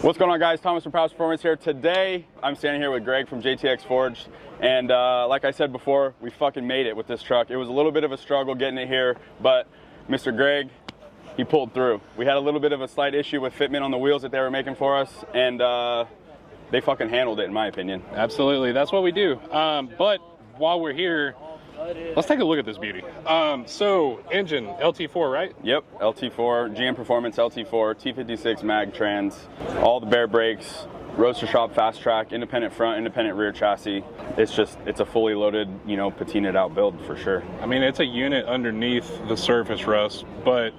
What's going on, guys? Thomas from Power Performance here. Today, I'm standing here with Greg from JTX Forged, and like I said before, we fucking made it with this truck. It was a little bit of a struggle getting it here, but Mr. Greg, he pulled through. We had a little bit of a slight issue with fitment on the wheels that they were making for us, and they fucking handled it, in my opinion. Absolutely, that's what we do. But while we're here, let's take a look at this beauty. So, engine, LT4, right? Yep, LT4, GM Performance LT4, T56 mag trans, all the bare brakes, Roadster shop fast track, independent front, independent rear chassis. It's a fully loaded, you know, patinaed out build for sure. I mean, it's a unit underneath the surface, Russ, but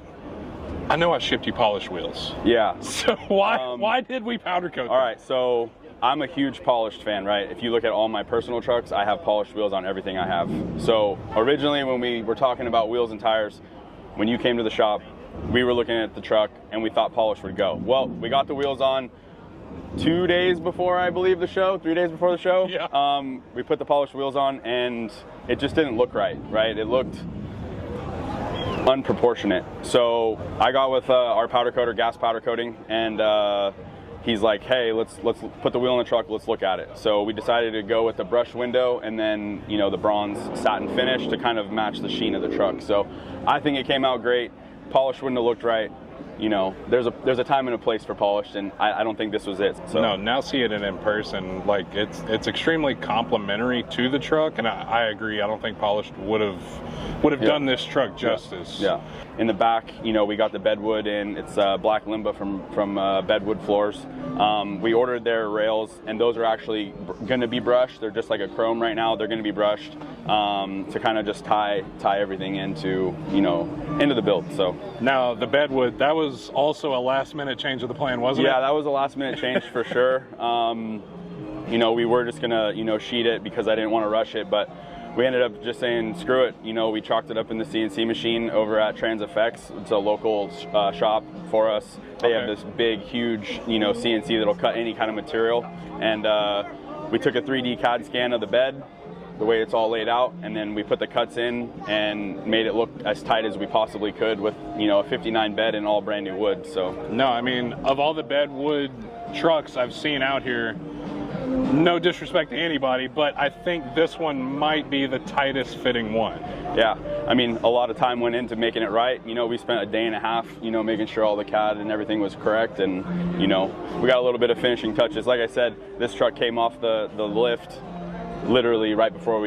I know I shipped you polished wheels. Yeah. So why did we powder coat them? All right, so I'm a huge polished fan, right? If you look at all my personal trucks, I have polished wheels on everything I have. So originally when we were talking about wheels and tires, when you came to the shop, we were looking at the truck and we thought polish would go. Well, we got the wheels on 2 days before, I believe, the show, 3 days before the show. Yeah. We put the polished wheels on and it just didn't look right? It looked unproportionate. So I got with our powder coater, gas powder coating, and he's like, hey, let's put the wheel in the truck, let's look at it. So we decided to go with the brushed window and then, you know, the bronze satin finish to kind of match the sheen of the truck. So I think it came out great. Polish wouldn't have looked right. You know, there's a time and a place for polished, and I don't think this was it. So no, now see it in person, like it's extremely complimentary to the truck, and I agree. I don't think polished would have done this truck justice. Yeah. In the back, you know, we got the bedwood in. It's black limba from bedwood floors. We ordered their rails, and those are actually going to be brushed. They're just like a chrome right now. They're going to be brushed to kind of just tie everything into, you know, into the build. So now the bedwood, that was also a last minute change of the plan, wasn't it? Yeah, that was a last minute change for sure. You know, we were just gonna, you know, sheet it because I didn't want to rush it, but we ended up just saying, screw it. You know, we chalked it up in the CNC machine over at Trans Effects. It's a local shop for us. They have this big, huge, you know, CNC that'll cut any kind of material. And we took a 3D CAD scan of the bed, the way it's all laid out, and then we put the cuts in and made it look as tight as we possibly could with, you know, a 59 bed and all brand new wood. So no, I mean, of all the bedwood trucks I've seen out here, no disrespect to anybody, but I think this one might be the tightest fitting one. Yeah, I mean, a lot of time went into making it right. You know, we spent a day and a half, you know, making sure all the CAD and everything was correct, and, you know, we got a little bit of finishing touches. Like I said, this truck came off the lift literally right before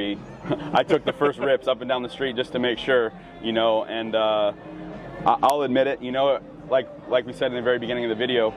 I took the first rips up and down the street just to make sure, you know, and I'll admit it, you know, like we said in the very beginning of the video,